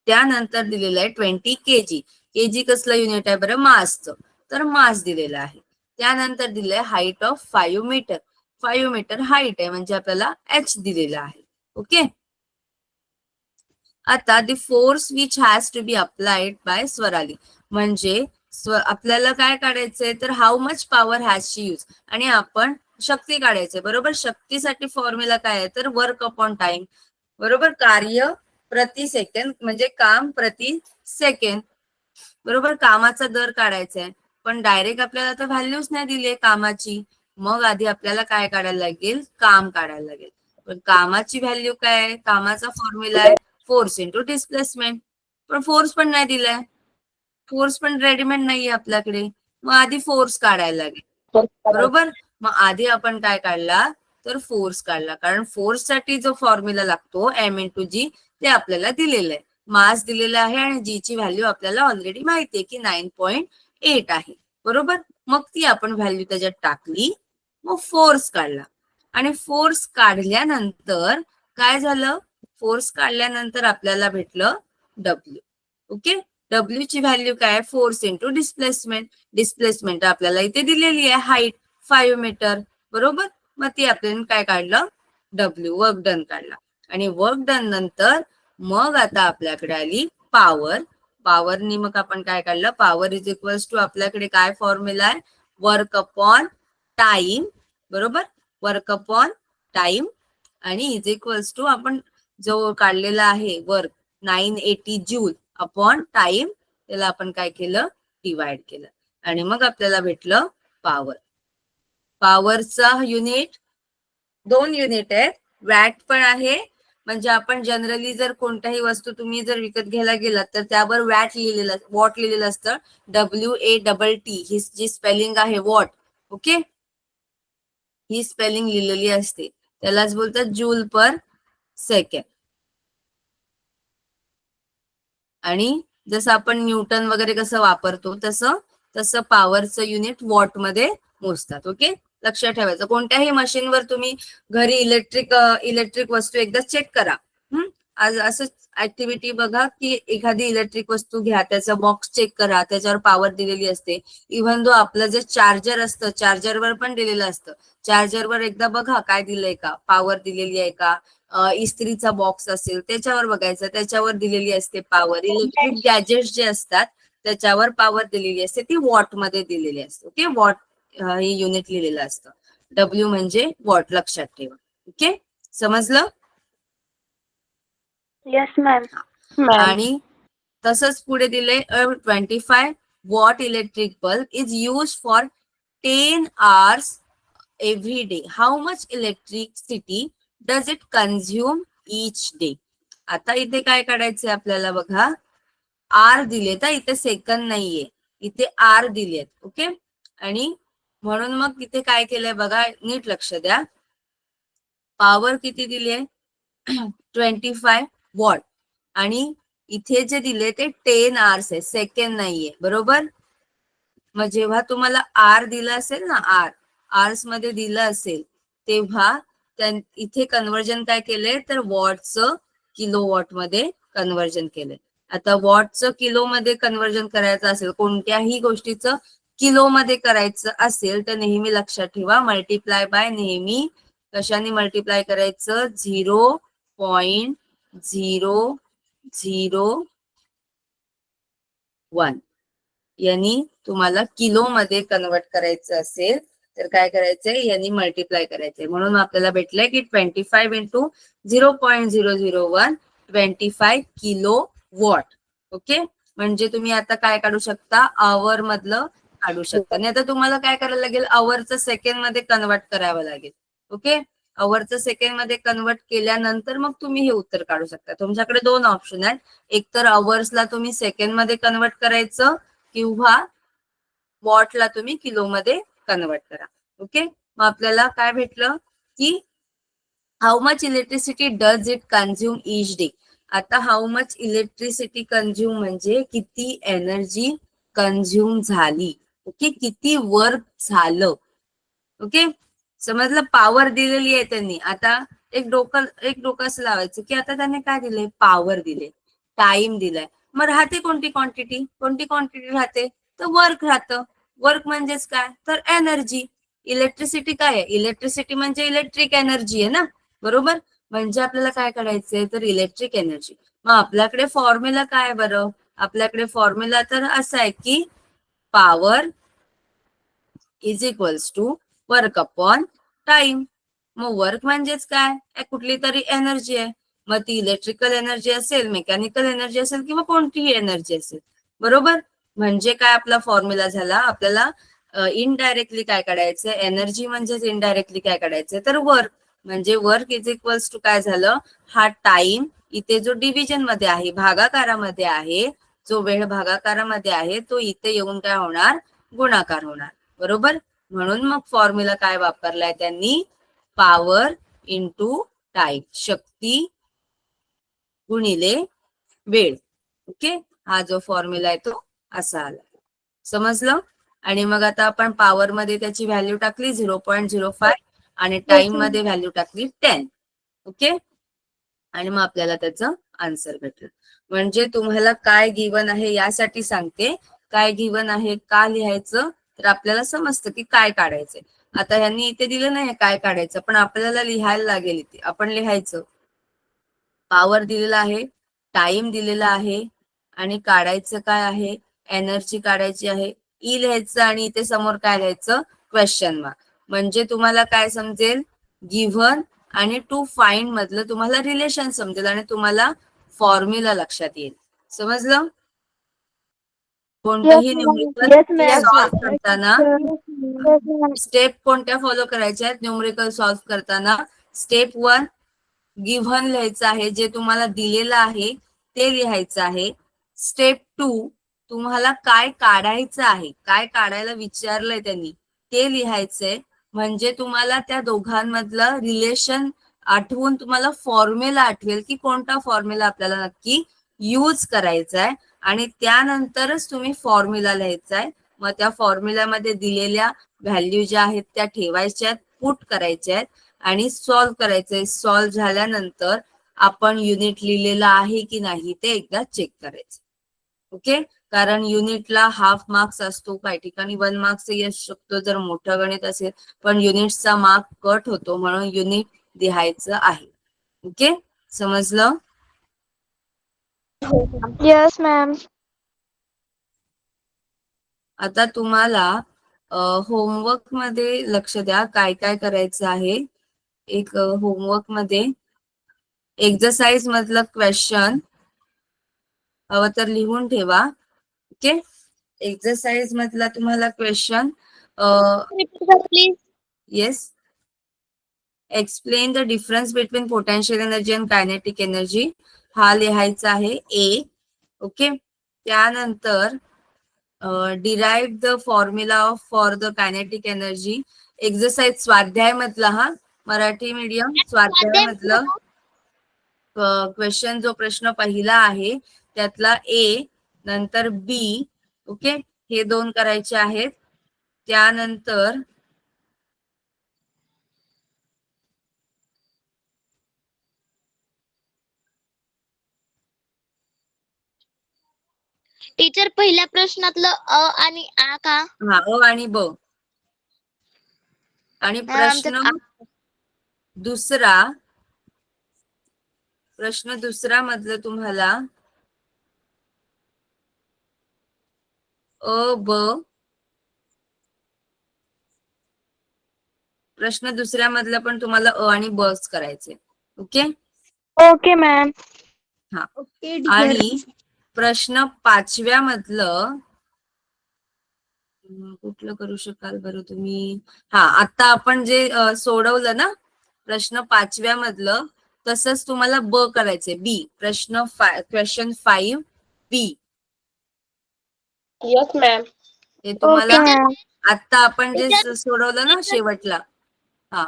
त्यानंतर दिलेलं आहे 20 kg. kg कसलं युनिट आहे बरं, मासचं. तर मास दिलेलं आहे. त्यानंतर दिलंय height of 5 metre. 5 metre height आहे म्हणजे आपल्याला h दिलेला आहे. ओके. आता the force which has to be applied by Swarali. म्हणजे आपल्याला काय काढायचंय, तर how much power has she use. आणि आपण शक्ती काढायचंय. बरोबर. शक्तीसाठी फॉर्म्युला काय आहे, तर वर्क अपॉन टाइम. बरोबर. कार्य प्रति सेकंड म्हणजे काम प्रति सेकंड. बरोबर. कामाचा दर काढायचा आहे, पण डायरेक्ट आपल्याला तर व्हॅल्यूच नाही दिली कामाची. मग आधी आपल्याला काय काढायला लागेल, काम काढायला लागेल. पण कामाची व्हॅल्यू काय आहे, कामाचा फॉर्म्युला आहे फोर्स इंटू डिस्प्लेसमेंट. पण फोर्स पण नाही दिलाय, फोर्स पण रेडीमेड नाहीये आपल्याकडे. मग आधी फोर्स काढायला लागेल. बरोबर. मग आधी आपण काय काढला, तर फोर्स काढला. कारण फोर्स साठी जो फॉर्म्युला लागतो m इंटू जी, ते आपल्याला दिलेलं आहे. मास दिलेला आहे आणि जी ची व्हॅल्यू आपल्याला ऑलरेडी माहिती आहे की 9.8 आहे. बरोबर. मग ती आपण व्हॅल्यू त्याच्यात टाकली, मग फोर्स काढला. आणि फोर्स काढल्यानंतर काय झालं, फोर्स काढल्यानंतर आपल्याला भेटलं W. ओके. W ची व्हॅल्यू काय, फोर्स इंटू डिस्प्लेसमेंट. डिस्प्लेसमेंट आपल्याला इथे दिलेली आहे हाईट 5 मीटर. बरोबर. मग ती आपल्याला काय काढलं, W, वर्क डन काढला. आणि वर्क डन नंतर मग आता आपल्याकडे आली पॉवर. पॉवरनी मग आपण काय काढलं, पॉवर इज इक्वल्स टू, आपल्याकडे काय फॉर्म्युला आहे, वर्क अपॉन टाइम. बरोबर. वर्क अपॉन टाइम आणि इज इक्वल्स टू आपण जो काढलेला आहे वर्क 980 जूल अपॉन टाइम, त्याला आपण काय केलं, डिवाइड केलं. आणि मग आपल्याला भेटलं पॉवर. पॉवरचा युनिट 2 युनिट आहेत. वॅट पण आहे. म्हणजे आपण जनरली जर कोणत्याही वस्तू तुम्ही जर विकत घ्यायला गेलात तर त्यावर वॅट लिहिलेलं, वॉट लिहिलेलं असतं. WATT ही जी स्पेलिंग आहे वॉट. ओके. ही स्पेलिंग लिहिलेली असते, त्यालाच बोलतात जूल पर सेकंड. आणि जसं आपण न्यूटन वगैरे कसं वापरतो तसं पॉवरचं युनिट वॉट मध्ये मोजतात. ओके. लक्षात ठेवायचं. कोणत्याही मशीनवर तुम्ही घरी इलेक्ट्रिक वस्तू एकदा चेक करा. आज असं ऍक्टिव्हिटी बघा की एखादी इलेक्ट्रिक वस्तू घ्या, त्याचा बॉक्स चेक करा, त्याच्यावर पॉवर दिलेली असते. इव्हन दो आपलं जे चार्जर असतं, चार्जरवर पण दिलेलं असतं. चार्जरवर एकदा बघा काय दिलंय का, पॉवर दिलेली आहे का. इस्त्रीचा बॉक्स असेल त्याच्यावर बघायचं, त्याच्यावर दिलेली असते पॉवर. इलेक्ट्रिक गॅजेट्स जे असतात त्याच्यावर पॉवर दिलेली असते, ती वॉट मध्ये दिलेली असते. ओके. वॉट हे युनिट लिहिलेलं असतं. W म्हणजे वॉट, लक्षात ठेवा. ओके. समजलं. Yes, ma'am. मॅम. आणि तसंच पुढे दिले 25 watt electric bulb is used for 10 hours every day. How much electricity does it consume each day? आता इथे काय काढायचंय आपल्याला बघा. आर दिले तर इथे सेकंद नाहीये, इथे आर दिलेत. ओके, आणि म्हणून मग इथे काय केलंय बघा, नीट लक्ष द्या. पॉवर किती दिली आहे 25 वॉट, आणि इथे जे दिले ते 10 आवर्स आहे, सेकंड नाहीये. बरोबर. मग जेव्हा तुम्हाला आर दिला असेल ना, आर्स मध्ये दिलं असेल, तेव्हा इथे कन्वर्जन काय केलंय तर वॉटचं किलो वॉट मध्ये कन्वर्जन केलंय. आता वॉटचं किलो मध्ये कन्वर्जन करायचं असेल, कोणत्याही गोष्टीचं किलो मध्ये करायचं असेल तर नेहमी लक्षात ठेवा, मल्टिप्लाय बाय नेहमी कशाने मल्टिप्लाय करायचं, 0.0001 यांनी तुम्हाला किलो मध्ये कन्वर्ट करायचं असेल तर काय करायचंय, यांनी मल्टिप्लाय करायचंय. म्हणून आपल्याला भेटलंय की 25 इंटू 0.001 25 किलो वॉट. ओके, म्हणजे तुम्ही आता काय काढू शकता, आवर मधलं काढू शकता. आणि आता तुम्हाला काय करायला लागेल, आवरचं सेकंड मध्ये कन्वर्ट करावं लागेल. ओके, आवरचं सेकंड मध्ये कन्वर्ट केल्यानंतर मग तुम्ही हे उत्तर काढू शकता. तुमच्याकडे दोन ऑप्शन आहेत, एक तर आवर्सला तुम्ही सेकंड मध्ये कन्वर्ट करायचं किंवा वॉटला तुम्ही किलो मध्ये कन्वर्ट करा. ओके, मग आपल्याला काय भेटलं की how much electricity does it consume each day. आता हाऊ मच इलेक्ट्रिसिटी कन्झ्युम म्हणजे किती एनर्जी कन्झ्युम झाली. ओके, किती वर्क झालं. ओके, समजलं. पॉवर दिलेली आहे त्यांनी. आता एक डोकं असं लावायचं की आता त्यांनी काय दिले, पॉवर दिले, टाइम दिलाय, मग राहते कोणती क्वांटिटी राहते तर वर्क राहतं. वर्क म्हणजेच काय तर एनर्जी. इलेक्ट्रिसिटी काय आहे, इलेक्ट्रिसिटी म्हणजे इलेक्ट्रिक एनर्जी आहे ना. बरोबर, म्हणजे आपल्याला काय करायचंय तर इलेक्ट्रिक एनर्जी. मग आपल्याकडे फॉर्म्युला काय बरं, आपल्याकडे फॉर्म्युला तर असा आहे की power is equals to work upon time. मग वर्क म्हणजेच काय, कुठली तरी एनर्जी आहे. मग ती इलेक्ट्रिकल एनर्जी असेल, मेकॅनिकल एनर्जी असेल किंवा कोणतीही एनर्जी असेल. बरोबर, म्हणजे काय आपला फॉर्म्युला झाला. आपल्याला इनडायरेक्टली काय काढायचं, एनर्जी म्हणजेच इनडायरेक्टली काय काढायचं तर वर्क. म्हणजे वर्क इज इक्वल्स टू काय झालं, हा टाइम इथे जो डिव्हिजन मध्ये आहे, भागाकारामध्ये आहे, जो वेळ भागाकारामध्ये आहे तो इथे येऊन काय होणार, गुणाकार होणार. बरोबर, म्हणून मग फॉर्म्युला काय वापरलाय त्यांनी, पॉवर इंटू टाइम, शक्ती गुणिले वेळ. ओके, हा जो फॉर्म्युला आहे तो असा आला. समजलं. आणि मग आता आपण पॉवर मध्ये त्याची व्हॅल्यू टाकली 0.05 आणि टाइम मध्ये व्हॅल्यू टाकली 10. ओके, आणि मग आपल्याला त्याचं आन्सर भेटलं. म्हणजे तुम्हाला काय गिवन आहे यासाठी सांगते, काय गिवन आहे का लिहायचं तर आपल्याला समजतं की काय काढायचंय. आता ह्यांनी इथे दिलं नाही काय काढायचं, पण आपल्याला लिहायला लागेल. इथे आपण लिहायचं, पॉवर दिलेला आहे, टाइम दिलेला आहे, आणि काढायचं काय आहे, एनर्जी काढायची आहे. ई लिहायचं आणि इथे समोर काय लिहायचं, क्वेश्चन मार्क. म्हणजे तुम्हाला काय समजेल, गिव्हन आणि टू फाइंड मधलं तुम्हाला रिलेशन समजेल आणि तुम्हाला फॉर्म्युला लक्षात येईल. समजलं. कोणतंही न्यूमरिकल सॉल्व्ह करताना स्टेप कोणत्या फॉलो करायच्या आहेत, न्यूमरिकल सॉल्व्ह करताना स्टेप 1 गिव्हन लिहायचं आहे, जे तुम्हाला दिलेलं आहे ते लिहायचं आहे. स्टेप 2 तुम्हाला काय काढायचं आहे, काय काढायला विचारलंय त्यांनी ते लिहायचंय. म्हणजे तुम्हाला त्या दोघांमधलं रिलेशन आठवून तुम्हाला फॉर्म्युला आठवेल की कोणता फॉर्म्युला आपल्याला नक्की यूज करायचा आहे, आणि त्यानंतरच तुम्ही फॉर्म्युला लिहायचा आहे. मग त्या फॉर्म्युल्यामध्ये दिलेल्या व्हॅल्यू ज्या आहेत त्या ठेवायच्या आहेत, पुट करायच्या आहेत आणि सॉल्व्ह करायचंय. सॉल्व्ह झाल्यानंतर आपण युनिट लिहिलेलं आहे की नाही ते एकदा चेक करायचं. ओके, कारण युनिटला हाफ मार्क्स असतो, काही ठिकाणी 1 मार्क्स येऊ शकतो जर मोठं गणित असेल, पण युनिटचा मार्क कट होतो, म्हणून युनिट लिहायचं आहे. ओके, समजलं. Yes ma'am. आता तुम्हाला होमवर्क मध्ये लक्ष द्या, काय काय करायचं आहे. एक होमवर्क मध्ये एक्सरसाइज मधलं क्वेश्चन हवं तर लिहून ठेवा. ओके, एक्सरसाइज मधला तुम्हाला question please. Yes, explain the difference between potential energy and kinetic energy हा लिहायचा आहे ए. ओके, त्यानंतर derive the formula for the kinetic energy. Exercise स्वाध्याय मधला, हा मराठी मीडियम स्वाध्याय मधलं क्वेश्चन जो प्रश्न पहिला आहे त्यातला ए नंतर बी. ओके, हे दोन करायचे आहेत. त्यानंतर टीचर पहिल्या प्रश्नातलं अ आणि आ का? हा, अ आणि ब. आणि प्रश्न दुसरा मधलं तुम्हाला अ ब. प्रश्न दुसऱ्या मधलं पण तुम्हाला अ आणि बच करायचे. Okay, okay ma'am. हा. Okay teacher. आणि प्रश्न पाचव्या मधलं कुठलं करू शकाल बरं तुम्ही? हा, आता आपण जे सोडवलं ना प्रश्न पाचव्या मधलं, तसंच तुम्हाला ब करायचे. B, question 5 B. Yes ma'am. हे तुम्हाला ओके मॅम. आता आपण जे सोडवलं ना शेवटला. हा,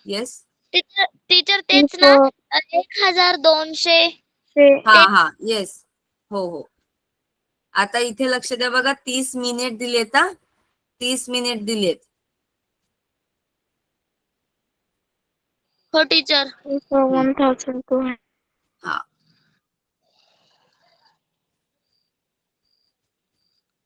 येस. टीचर तेच ना, 1200. हा हा, येस, हो हो. आता इथे लक्ष द्या बघा, 30 मिनिट दिलेत. 30 मिनिट दिलेत. हो टीचर. 1200. हा,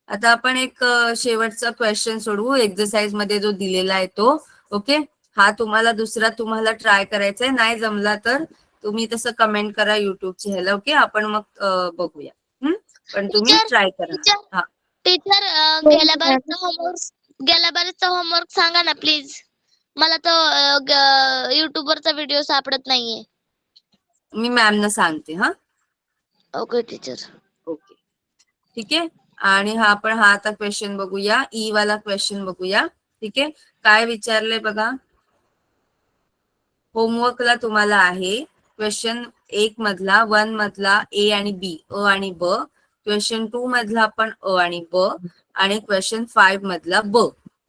आता आपण एक शेवटचा क्वेश्चन सोडवू एक्सरसाइज मध्ये जो दिलेला आहे तो. ओके, हा तुम्हाला दुसरा तुम्हाला ट्राय करायचा आहे. नाही जमला तर तुम्ही तसं कमेंट करा युट्यूबच्या ह्याला. ओके, आपण मग बघूया. पण तुम्ही ट्राय करा. हा, टीचर गेल्या बारीचा होमवर्क सांगा ना प्लीज. मला तर युट्यूबवरचा व्हिडिओ सापडत नाहीये. मी मॅमना सांगते. हा, ओके टीचर. ओके, ठीक आहे. आणि हा आता क्वेश्चन बघूया, ई वाला क्वेश्चन बघूया. ठीक आहे, काय विचारलंय बघा. होमवर्कला तुम्हाला आहे क्वेश्चन 1 मधला 1 मधला ए आणि बी, अ आणि ब. क्वेश्चन 2 मधला पण अ आणि ब. आणि क्वेश्चन 5 मधला ब.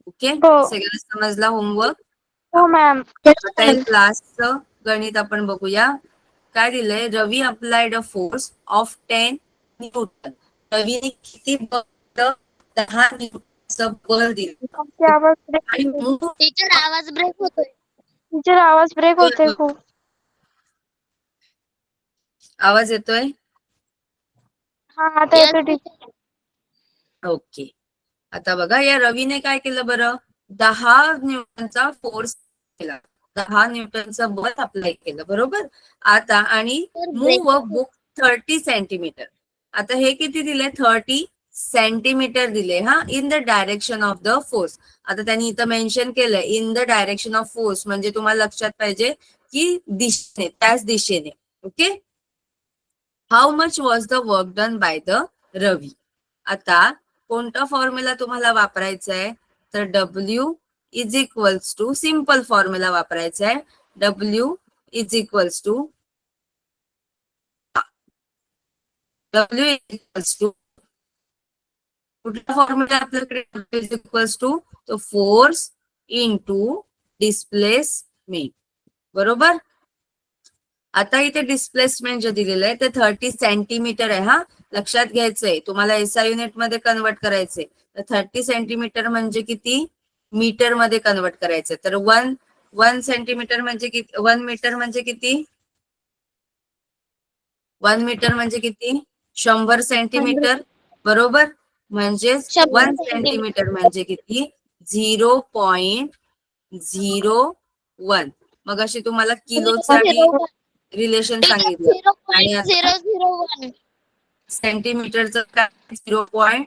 ओके, हो. सगळ्यांना समजला होमवर्क? हो मॅम. आता एक लास्टचं गणित आपण बघूया. काय दिलंय? Ravi applied a force of 10 newton. रवीने किती बल, 10 न्यूटनचं बल दिलं. आवाज आणि ब्रेक. टीचर आवाज ब्रेक होतोय. टीचर आवाज ब्रेक होतोय खूप. आवाज येतोय? हा, आता Yes, येतोय टीचर. ओके, आता बघा या रवीने काय केलं बरं, 10 न्यूटनचा फोर्स केला, 10 न्यूटनचं बल अप्लाय केलं. बरोबर. आता आणि मूव अ बुक 30 सेंटीमीटर. आता हे किती दिले? 30 सेंटीमीटर दिले. हा, in the direction of the force. आता त्यांनी इथं मेन्शन केलंय in the direction of force, म्हणजे तुम्हाला लक्षात पाहिजे की दिशेने, त्याच दिशेने. Okay, how much was the work done by the Ravi. आता कोणता फॉर्म्युला तुम्हाला वापरायचा आहे? तर W is equals to, simple formula वापरायचा आहे. W इज इक्वल्स टू कुठला फॉर्म्युला आपल्याकडे? W इज इक्वल्स टू तो फोर्स इंटू डिस्प्लेसमेंट. बरोबर. आता इथे डिस्प्लेसमेंट जे दिलेलं आहे ते 30 सेंटीमीटर आहे. हा, लक्षात घ्यायचंय, तुम्हाला SI युनिट मध्ये कन्वर्ट करायचंय. तर 30 सेंटीमीटर म्हणजे किती? मीटर मध्ये कन्वर्ट करायचंय. तर 1 सेंटीमीटर म्हणजे किती? 1 मीटर म्हणजे किती? 1 मीटर म्हणजे किती? 100 सेंटीमीटर. बरोबर. म्हणजेच 1 सेंटीमीटर म्हणजे किती? 0.01. मग अशी तुम्हाला किलोचा रिलेशन सांगितलं. आणि आता 0.001. सेंटीमीटरचं काय? 0.1.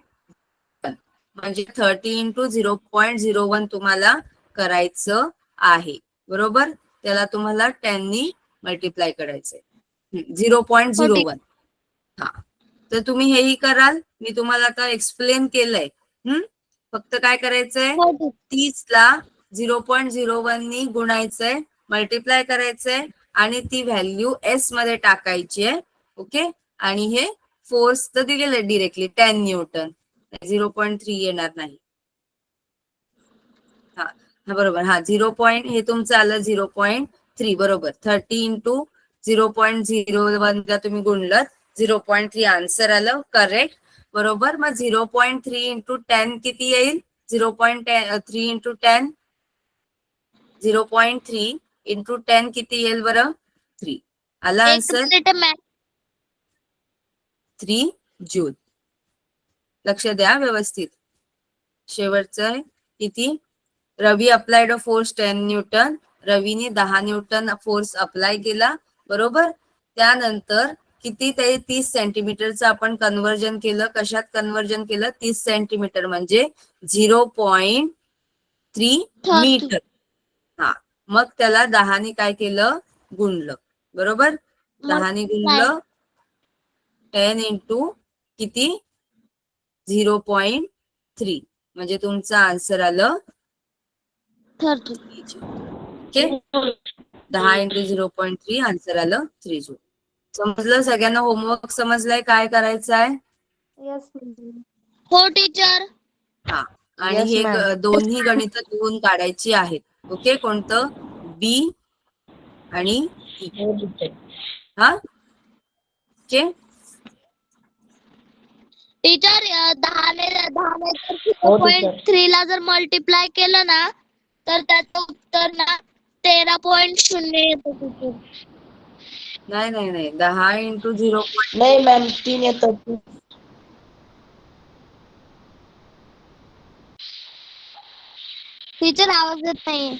म्हणजे 30 इंटू 0.01 तुम्हाला करायचं आहे. बरोबर. त्याला तुम्हाला 10 नी मल्टिप्लाय करायचंय. 0.01. हा, तर तुम्ही हेही कराल, मी तुम्हाला आता एक्सप्लेन केलंय. फक्त काय करायचंय, हो टीचर. 30 ला 0.01 नी गुणायचंय, मल्टिप्लाय करायचंय आणि ती व्हॅल्यू एस मध्ये टाकायची आहे. ओके, आणि हे फोर्स तर दिलेलं डिरेक्टली 10 न्यूटन, 0.3 येणार नाही. हा बरोबर. हा 0. हे तुमचं आलं 0.3 बरोबर. 30 इंटू 0.01 ला तुम्ही गुणलं 0.3 आन्सर आलं करेक्ट बरोबर. मग 0.3 इंटू 10 किती येईल? 0.3 इंटू 10 0.3 इंटू 10 किती येईल बरं? 3 आला एक आन्सर. Minute ma'am. 3 जूल. लक्ष द्या व्यवस्थित. शेवटचं आहे किती? रवी अप्लाइड अ फोर्स 10 न्यूटन. रवीने 10 न्यूटन फोर्स अप्लाय केला बरोबर. त्यानंतर किती ते 30 सेंटीमीटरचं आपण कन्वर्जन केलं. कशात कन्वर्जन केलं? 30 सेंटीमीटर म्हणजे 0.3 मीटर. हा, मग त्याला 10 ने काय केलं? गुणलं बरोबर. 10 ने गुणलं 10 इंटू किती? 0.3 म्हणजे तुमचं आन्सर आलं 30. ओके. 10 इंटू 0.3 आन्सर आलं 3 जूल. समजलं सगळ्यांना? होमवर्क समजलाय काय करायचं आहे? हो टीचर. हा, आणि Yes, हे ma'am. दोन्ही गणित लिहून काढायची आहेत. ओके, कोणतं? बी आणि ई. हा ओके. टीचर 10 ने हो, teacher. 0.3 ला जर मल्टिप्लाय केलं ना तर त्याचं उत्तर ना 13.0 येतं टीचर. नाही नाही नाही, 10 इंटू 0. नाही मॅम, 3 येतात. टीचर आवाज येत नाहीये.